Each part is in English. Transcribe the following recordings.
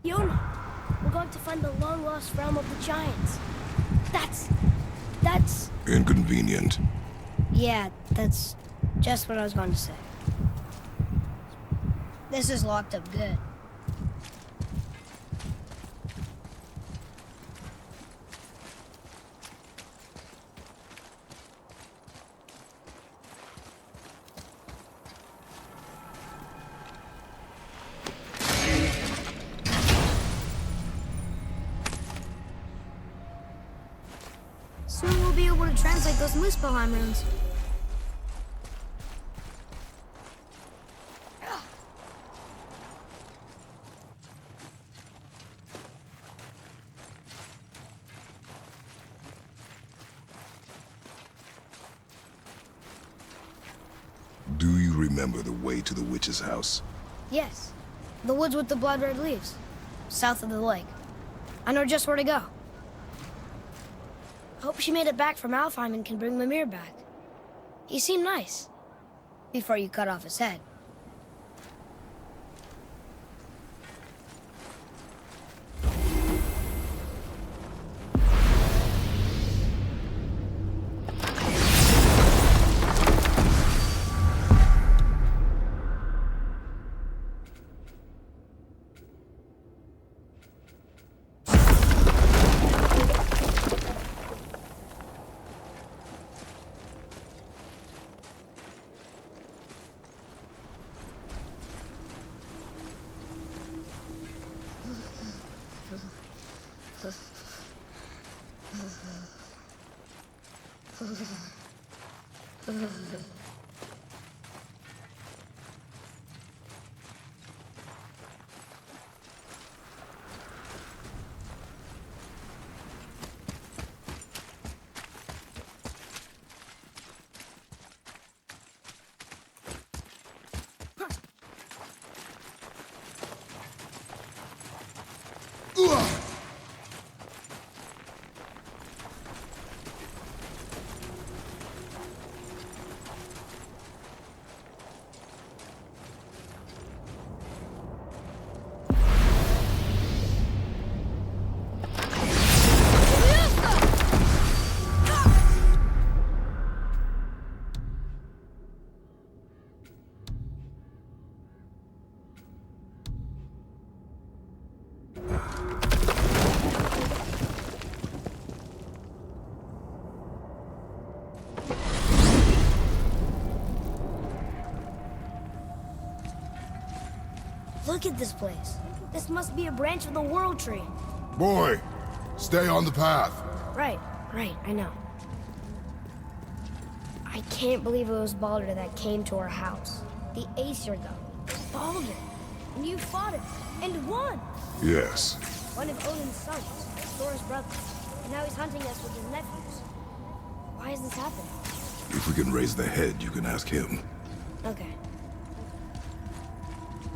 Fiona, we're going to find the long-lost realm of the giants. That's... Inconvenient. Yeah, that's just what I was going to say. This is locked up good. Soon we'll be able to translate those Muspelheim runes. Do you remember the way to the witch's house? Yes. The woods with the blood-red leaves. South of the lake. I know just where to go. Hope she made it back from Alfheim and can bring Mimir back. He seemed nice. Before you cut off his head. Look at this place. This must be a branch of the World Tree. Boy, stay on the path. Right, I know. I can't believe it was Baldur that came to our house. The Aesir god. Baldur. And you fought him. And won! Yes. One of Odin's sons, Thor's brother. And now he's hunting us with his nephews. Why is this happening? If we can raise the head, you can ask him. Okay.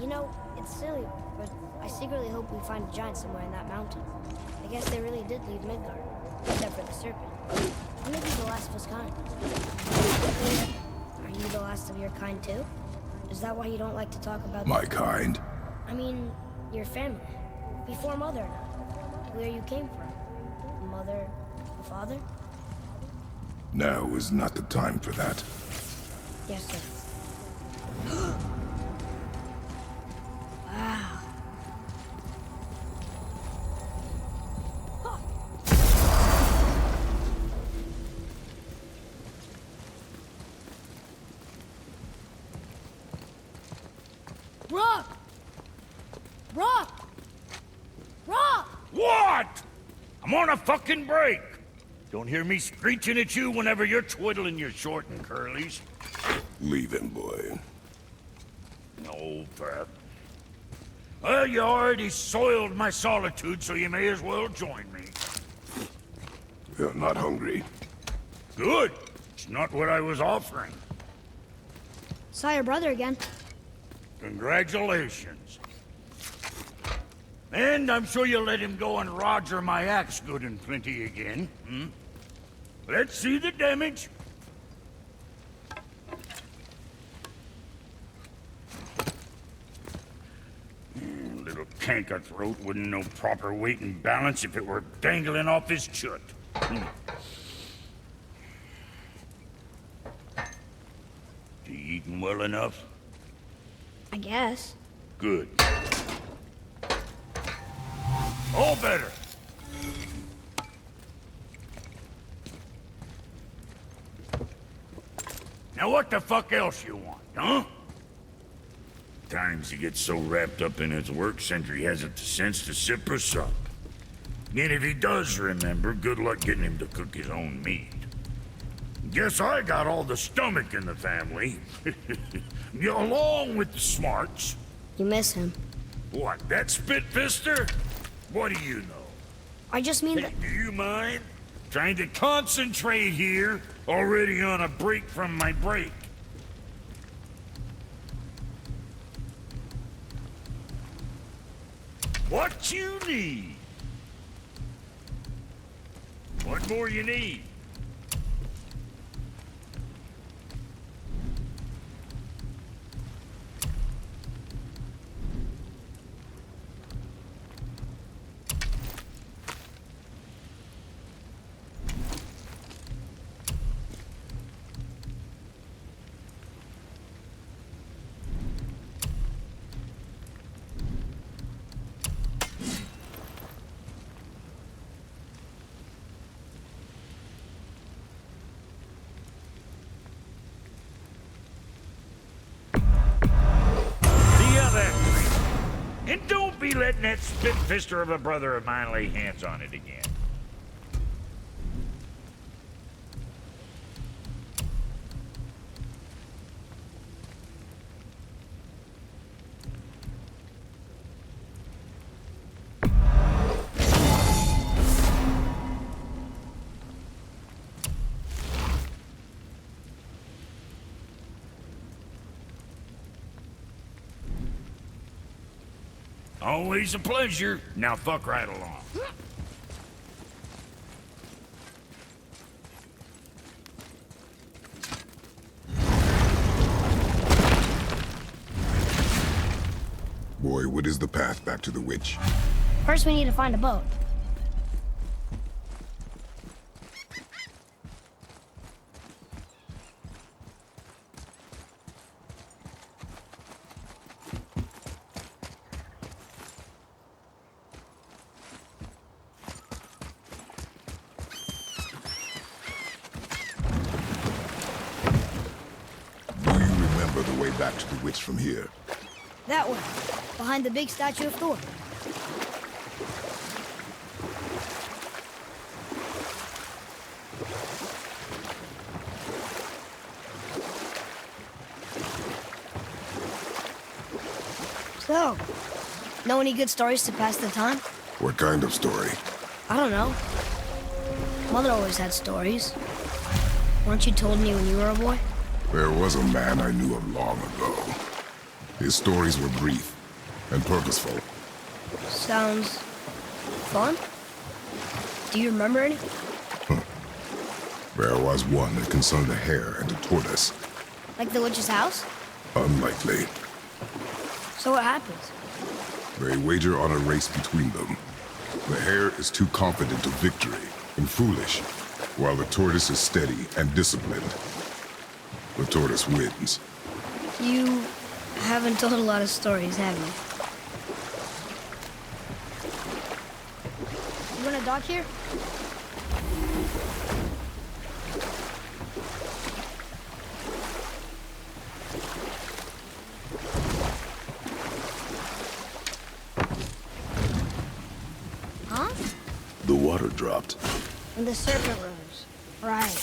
You know, it's silly, but I secretly hope we find a giant somewhere in that mountain. I guess they really did leave Midgard, except for the serpent. Maybe the last of his kind. Are you the last of your kind too? Is that why you don't like to talk about My kind? I mean, your family. Before Mother and I. Where you came from. Mother, father? Now is not the time for that. Yes, sir. Wow. Rock! Rock! Rock! What? I'm on a fucking break. Don't hear me screeching at you whenever you're twiddling your short and curlies. Leave him, boy. No, Fab. Well, you already soiled my solitude, so you may as well join me. You're not hungry. Good. It's not what I was offering. Saw your brother again. Congratulations. And I'm sure you'll let him go and roger my axe good and plenty again, hmm? Let's see the damage. Little canker-throat wouldn't know proper weight and balance if it were dangling off his chut. You eating well enough? I guess. Good. All better. Now what the fuck else you want, huh? Times he gets so wrapped up in his work, Sentry hasn't the sense to sip or sup. And if he does remember, good luck getting him to cook his own meat. Guess I got all the stomach in the family. Along with the smarts. You miss him. What, that spit-fister? What do you know? I just mean Hey, that... do you mind? Trying to concentrate here, already on a break from my break. What you need? What more you need? And don't be letting that spit-fister of a brother of mine lay hands on it again. Always a pleasure. Now fuck right along. Boy, what is the path back to the witch? First we need to find a boat. The way back to the witch from here. That way, behind the big statue of Thor. So, know any good stories to pass the time? What kind of story? I don't know. Mother always had stories. Weren't you told me when you were a boy? There was a man I knew of long ago. His stories were brief and purposeful. Sounds fun. Do you remember any? There was one that concerned a hare and a tortoise. Like the witch's house? Unlikely. So what happens? They wager on a race between them. The hare is too confident of victory and foolish, while the tortoise is steady and disciplined. The tortoise wins. You haven't told a lot of stories, have you? You want to dock here? Huh? The water dropped. And the serpent rose. Right.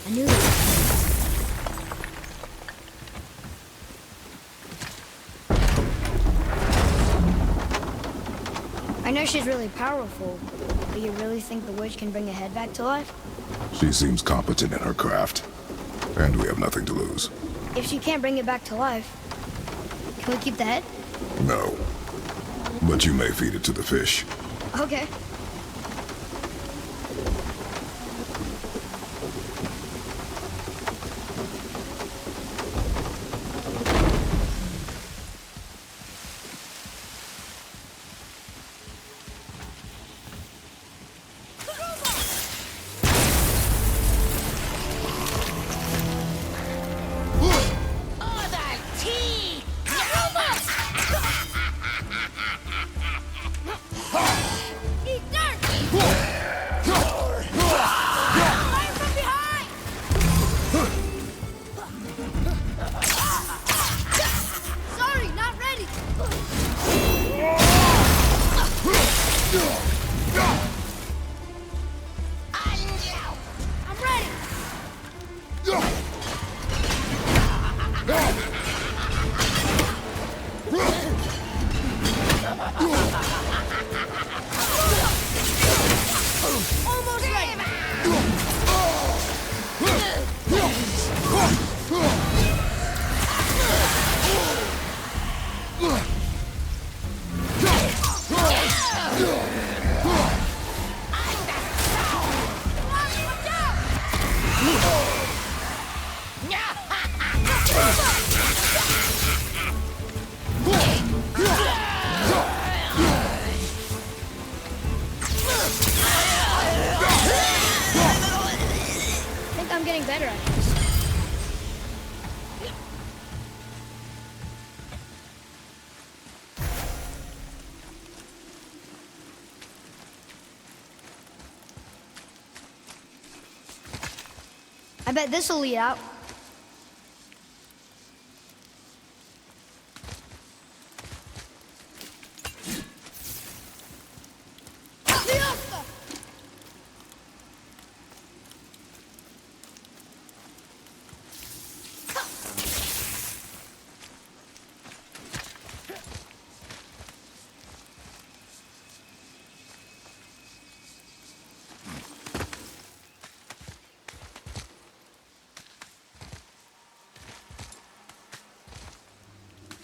I knew that. I know she's really powerful, but you really think the witch can bring a head back to life? She seems competent in her craft, and we have nothing to lose. If she can't bring it back to life, can we keep the head? No. But you may feed it to the fish. Okay. I bet this'll lead out.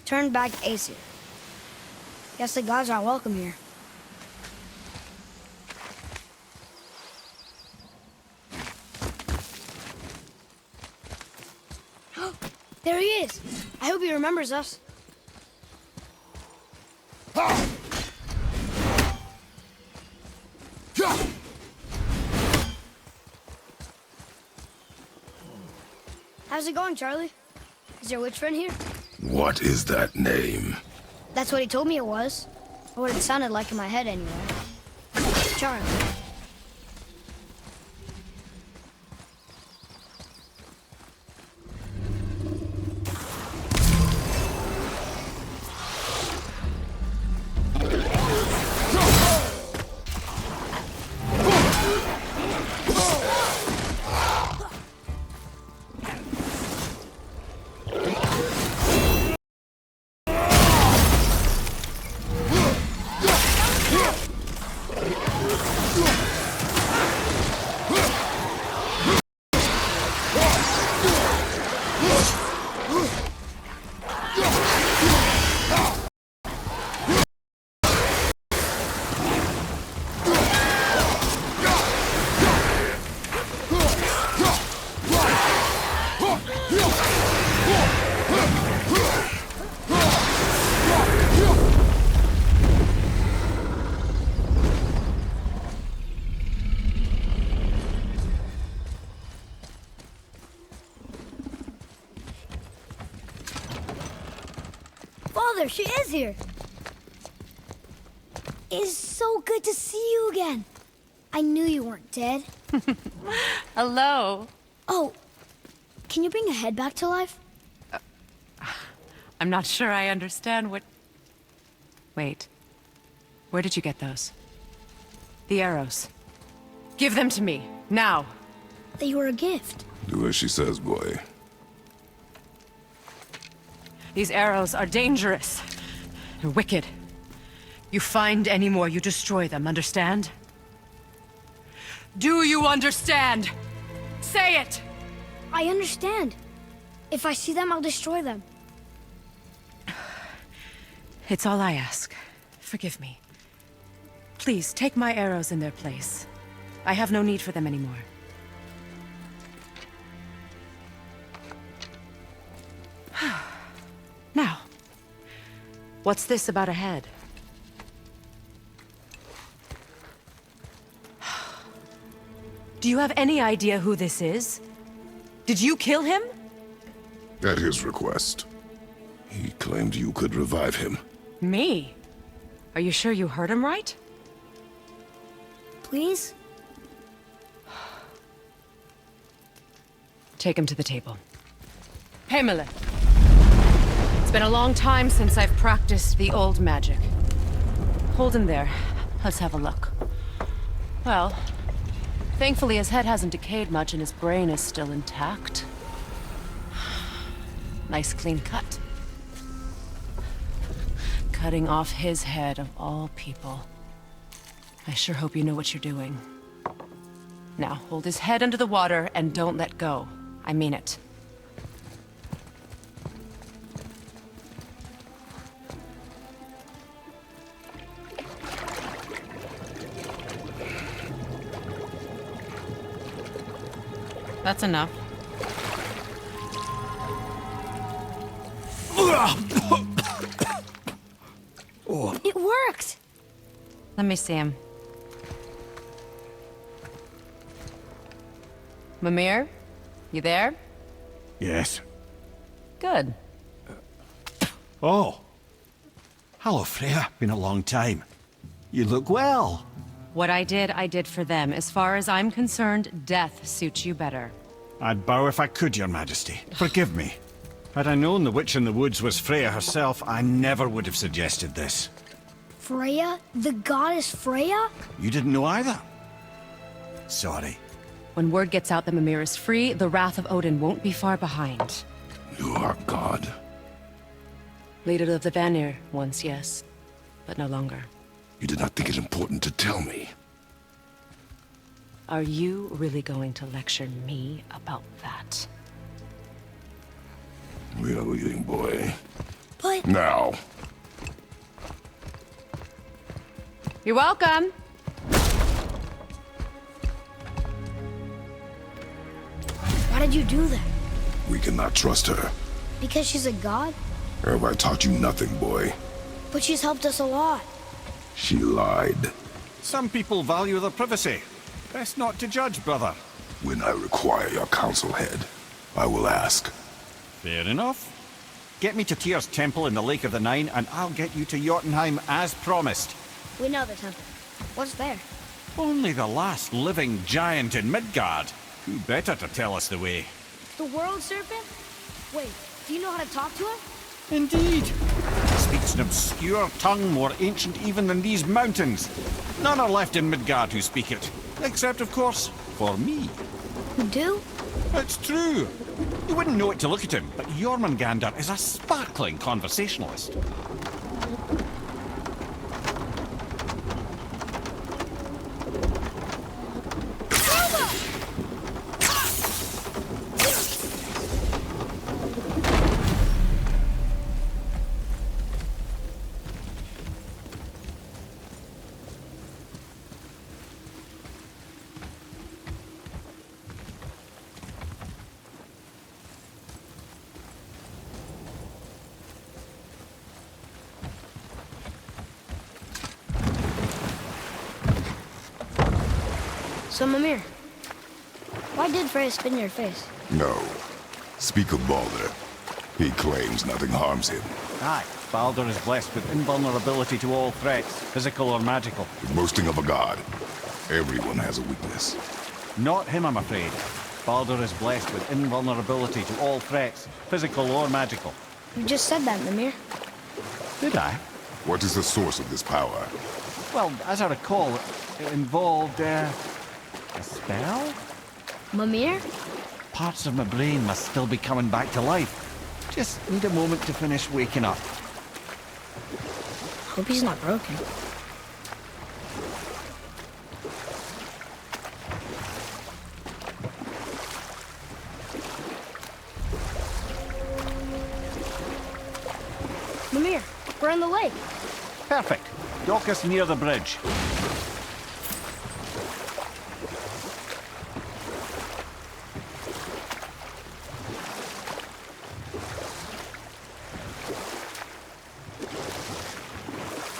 Turn back Aesir. Guess the gods aren't welcome here. There he is! I hope he remembers us. How's it going, Charlie? Is your witch friend here? What is that name? That's what he told me it was. Or what it sounded like in my head anyway. Charlie. Father, she is here. It is so good to see you again. I knew you weren't dead. Hello. Oh, can you bring a head back to life? I'm not sure I understand what... Wait. Where did you get those? The arrows. Give them to me, now. They were a gift. Do as she says, boy. These arrows are dangerous. They're wicked. You find any more, you destroy them, understand? Do you understand? Say it! I understand. If I see them, I'll destroy them. It's all I ask. Forgive me. Please, take my arrows in their place. I have no need for them anymore. Now, what's this about a head? Do you have any idea who this is? Did you kill him? At his request. He claimed you could revive him. Me? Are you sure you heard him right? Please? Take him to the table. Pamela. It's been a long time since I've practiced the old magic. Hold him there. Let's have a look. Well, thankfully his head hasn't decayed much and his brain is still intact. Nice clean cut. Cutting off his head of all people. I sure hope you know what you're doing. Now, hold his head under the water and don't let go. I mean it. That's enough. It worked! Let me see him. Mimir? You there? Yes. Good. Oh. Hello, Freya. Been a long time. You look well. What I did for them. As far as I'm concerned, death suits you better. I'd bow if I could, Your Majesty. Forgive me. Had I known the witch in the woods was Freya herself, I never would have suggested this. Freya? The goddess Freya? You didn't know either? Sorry. When word gets out that Mimir is free, the wrath of Odin won't be far behind. You are God. Leader of the Vanir, once, yes. But no longer. You did not think it important to tell me. Are you really going to lecture me about that? We are leaving, boy. But... Now. You're welcome. Why did you do that? We cannot trust her. Because she's a god? Have I taught you nothing, boy? But she's helped us a lot. She lied. Some people value their privacy. Best not to judge, brother. When I require your counsel head, I will ask. Fair enough. Get me to Tyr's temple in the Lake of the Nine, and I'll get you to Jotunheim as promised. We know the temple. What's there? Only the last living giant in Midgard. Who better to tell us the way? The world serpent? Wait, do you know how to talk to him? Indeed. He speaks an obscure tongue more ancient even than these mountains. None are left in Midgard who speak it. Except, of course, for me. You do? It's true. You wouldn't know it to look at him, but Jormungandr is a sparkling conversationalist. So, Mimir, why did Freya spit in your face? No. Speak of Baldur. He claims nothing harms him. Aye, Baldur is blessed with invulnerability to all threats, physical or magical. The boasting of a god. Everyone has a weakness. Not him, I'm afraid. Baldur is blessed with invulnerability to all threats, physical or magical. You just said that, Mimir. Did I? What is the source of this power? Well, as I recall, it involved, a spell? Mimir? Parts of my brain must still be coming back to life. Just need a moment to finish waking up. Hope he's not broken. Mimir, we're in the lake. Perfect. Dock us near the bridge.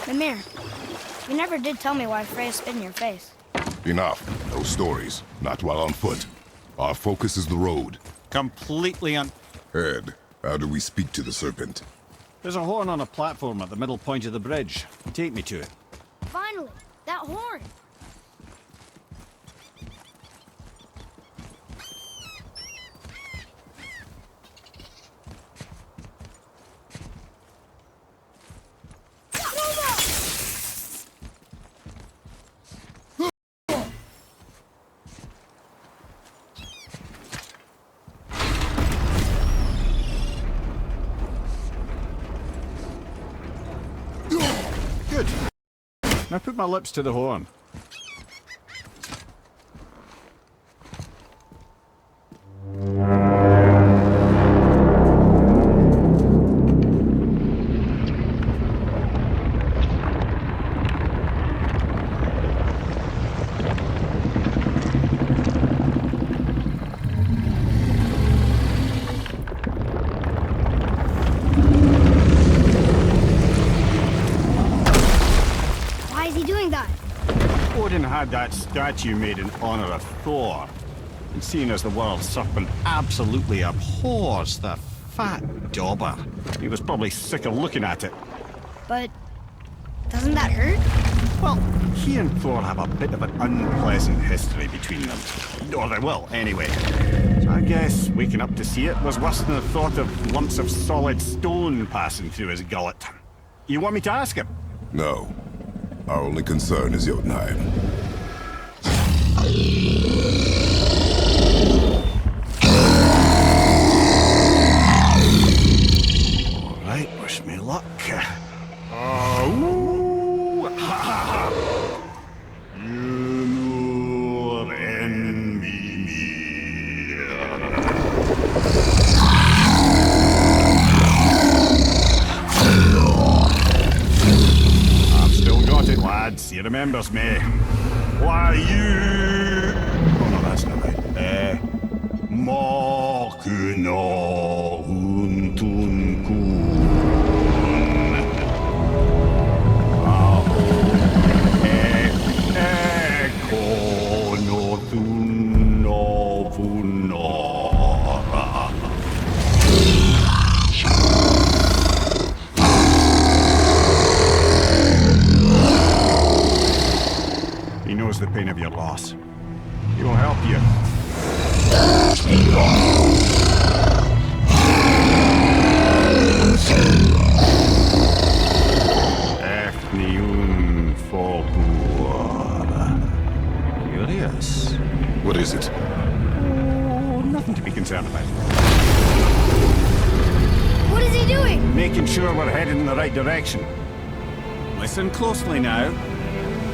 Mimir, you never did tell me why Freya spit in your face. Enough. No stories. Not while on foot. Our focus is the road. Completely Ed, how do we speak to the serpent? There's a horn on a platform at the middle point of the bridge. Take me to it. Finally, that horn. Good. Now put my lips to the horn. Why is he doing that? Odin had that statue made in honor of Thor. And seeing as the world serpent absolutely abhors the fat dauber, he was probably sick of looking at it. But doesn't that hurt? Well, he and Thor have a bit of an unpleasant history between them. Or they will, anyway. So I guess waking up to see it was worse than the thought of lumps of solid stone passing through his gullet. You want me to ask him? No. Our only concern is Jotunheim. All right, wish me luck. Ooh, ha, ha, ha. You envy me. I've still got it, lads. He remembers me. Why you? Oh no, that's not right. Mokuno huntun kun. He knows the pain of your loss. He will help you. Efniun Folkur. Curious. What is it? Oh, nothing to be concerned about. What is he doing? Making sure we're headed in the right direction. Listen closely now.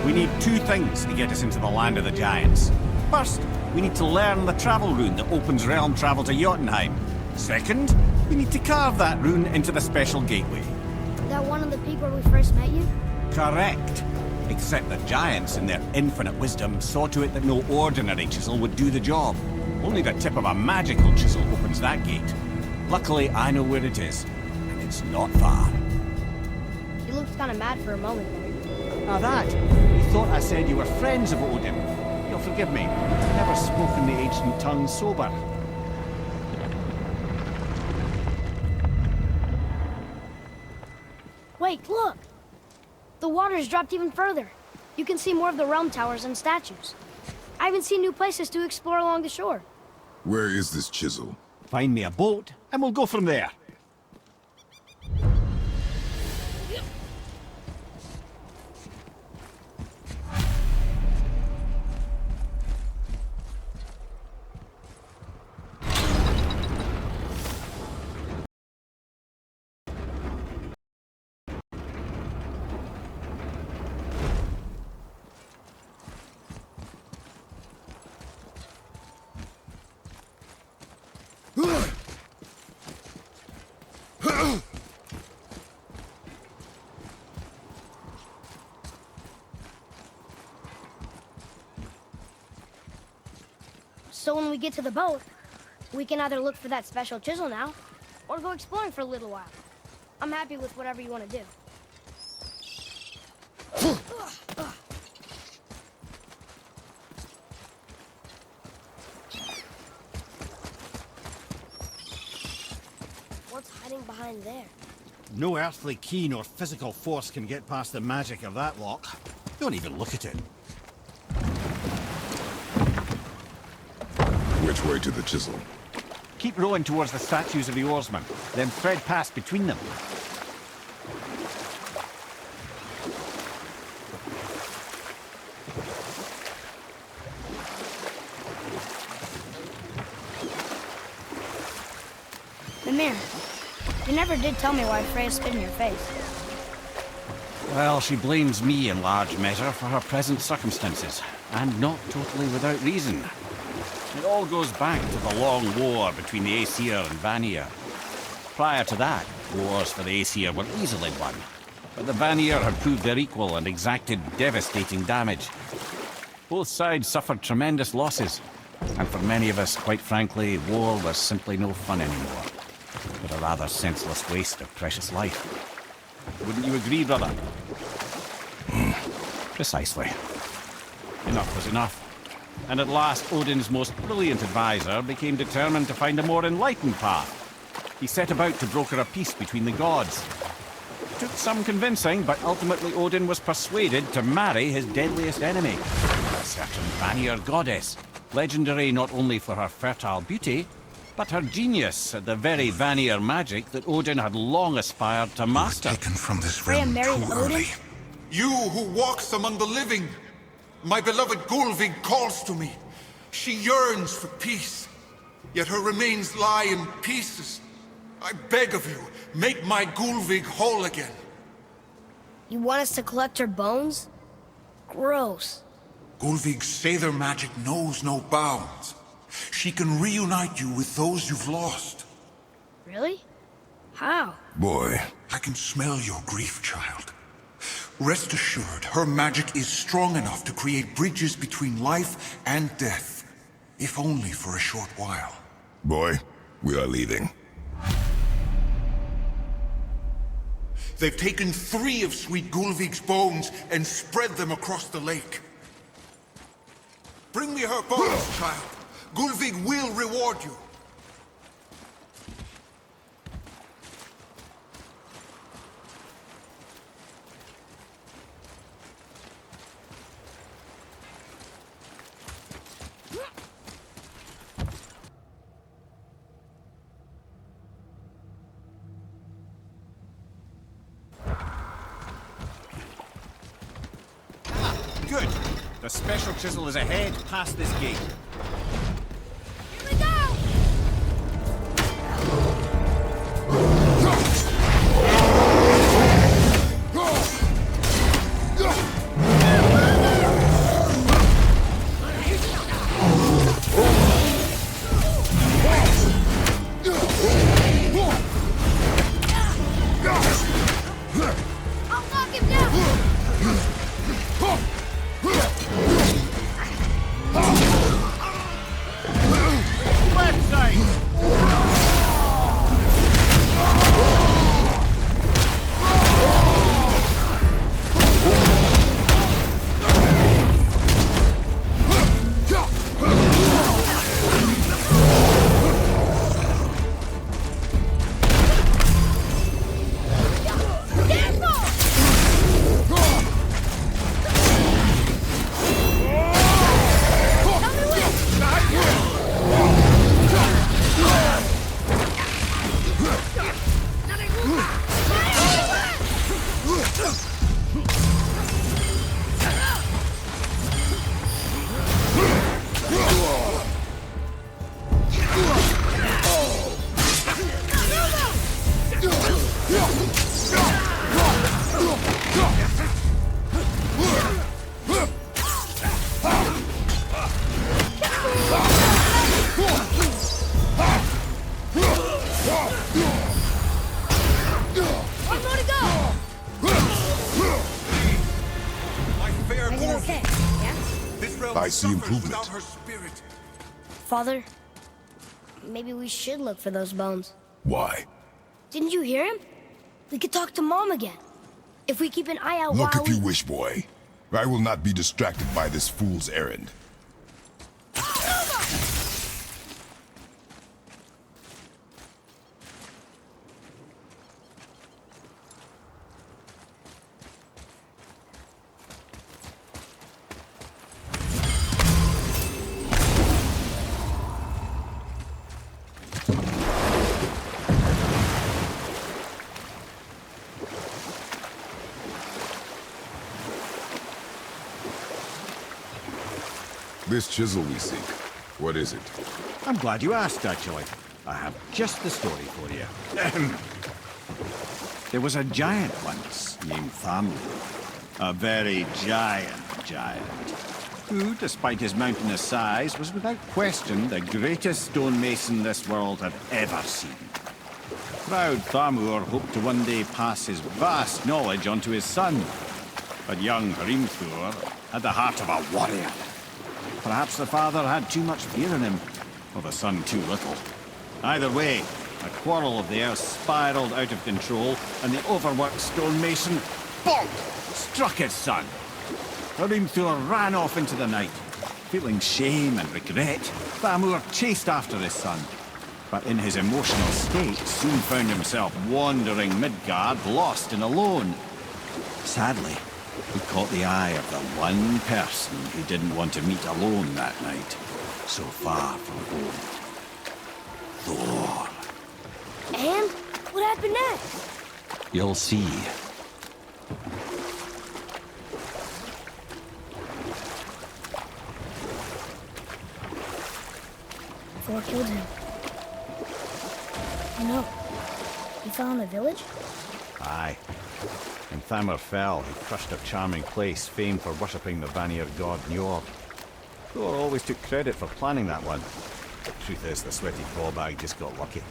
We need two things to get us into the land of the giants. First, we need to learn the travel rune that opens realm travel to Jotunheim. Second, we need to carve that rune into the special gateway. That one of the people we first met you? Correct. Except the giants, in their infinite wisdom, saw to it that no ordinary chisel would do the job. Only the tip of a magical chisel opens that gate. Luckily, I know where it is, and it's not far. He looked kind of mad for a moment there. Now that, you thought I said you were friends of Odin. You'll forgive me. I've never spoken the ancient tongue sober. Wait, look! The water's dropped even further. You can see more of the realm towers and statues. I even see new places to explore along the shore. Where is this chisel? Find me a boat, and we'll go from there. So when we get to the boat, we can either look for that special chisel now, or go exploring for a little while. I'm happy with whatever you want to do. What's hiding behind there? No earthly key nor physical force can get past the magic of that lock. Don't even look at it. Which way to the chisel? Keep rowing towards the statues of the oarsmen, then thread past between them. Mimir, you never did tell me why Freya spit in your face. Well, she blames me in large measure for her present circumstances, and not totally without reason. It all goes back to the long war between the Aesir and Vanir. Prior to that, wars for the Aesir were easily won, but the Vanir had proved their equal and exacted devastating damage. Both sides suffered tremendous losses, and for many of us, quite frankly, war was simply no fun anymore, but a rather senseless waste of precious life. Wouldn't you agree, brother? Precisely. Enough was enough. And at last, Odin's most brilliant advisor became determined to find a more enlightened path. He set about to broker a peace between the gods. Took some convincing, but ultimately Odin was persuaded to marry his deadliest enemy, a certain Vanir goddess, legendary not only for her fertile beauty, but her genius at the very Vanir magic that Odin had long aspired to master. Taken from this Freya realm married too Odin? early. You who walks among the living, my beloved Gulvig calls to me. She yearns for peace, yet her remains lie in pieces. I beg of you, make my Gulvig whole again. You want us to collect her bones? Gross. Gulvig's Sather magic knows no bounds. She can reunite you with those you've lost. Really? How? Boy, I can smell your grief, child. Rest assured, her magic is strong enough to create bridges between life and death, if only for a short while. boy, we are leaving. They've taken 3 of Sweet Gulvig's bones and spread them across the lake. Bring me her bones, child. Gulvig will reward you. Good. The special chisel is ahead, past this gate. Here we go! I'll knock him down! Left side! One more to go! My fair Is it Gulvig. okay? Yeah? This realm I see suffers improvement. without her spirit. Father, maybe we should look for those bones. Why? Didn't you hear him? We could talk to Mom again. If we keep an eye out Look while if you wish, boy. I will not be distracted by this fool's errand. This chisel we seek, what is it? I'm glad you asked, actually. I have just the story for you. There was a giant once named Thamur. A very giant, who, despite his mountainous size, was without question the greatest stonemason this world had ever seen. Proud Thamur hoped to one day pass his vast knowledge on to his son. But young Hrimthur had the heart of a warrior. Perhaps the father had too much fear in him, or the son too little. Either way, a quarrel of theirs spiraled out of control, and the overworked stonemason, bonk, struck his son. Hrimthur ran off into the night. Feeling shame and regret, Thamur chased after his son. but in his emotional state soon found himself wandering Midgard, lost and alone. Sadly, he caught the eye of the one person he didn't want to meet alone that night, so far from home. Thor. And what happened next? You'll see. Thor killed him. Oh no. He fell in the village? Aye. When Thamur fell, he crushed a charming place famed for worshipping the Vanir god Njord. Thor always took credit for planning that one. The truth is, the sweaty ballbag just got lucky.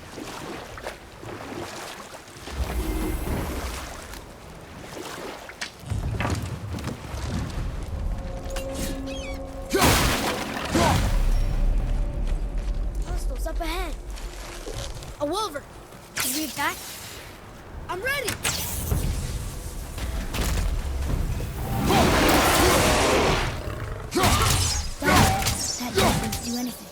Hostiles up ahead. A wolver. Should we attack? I'm ready. That doesn't do anything.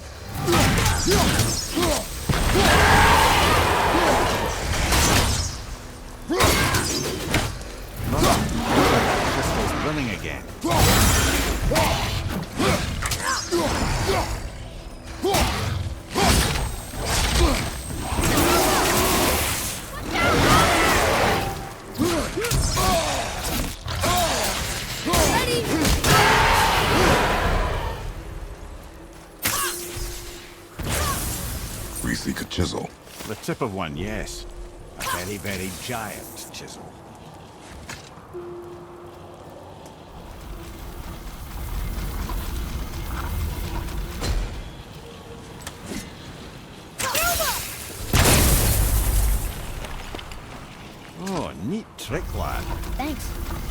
Crystal's running again. We seek a chisel. The tip of one, yes. A very, very giant chisel. Oh, neat trick, lad. Thanks.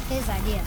His idea.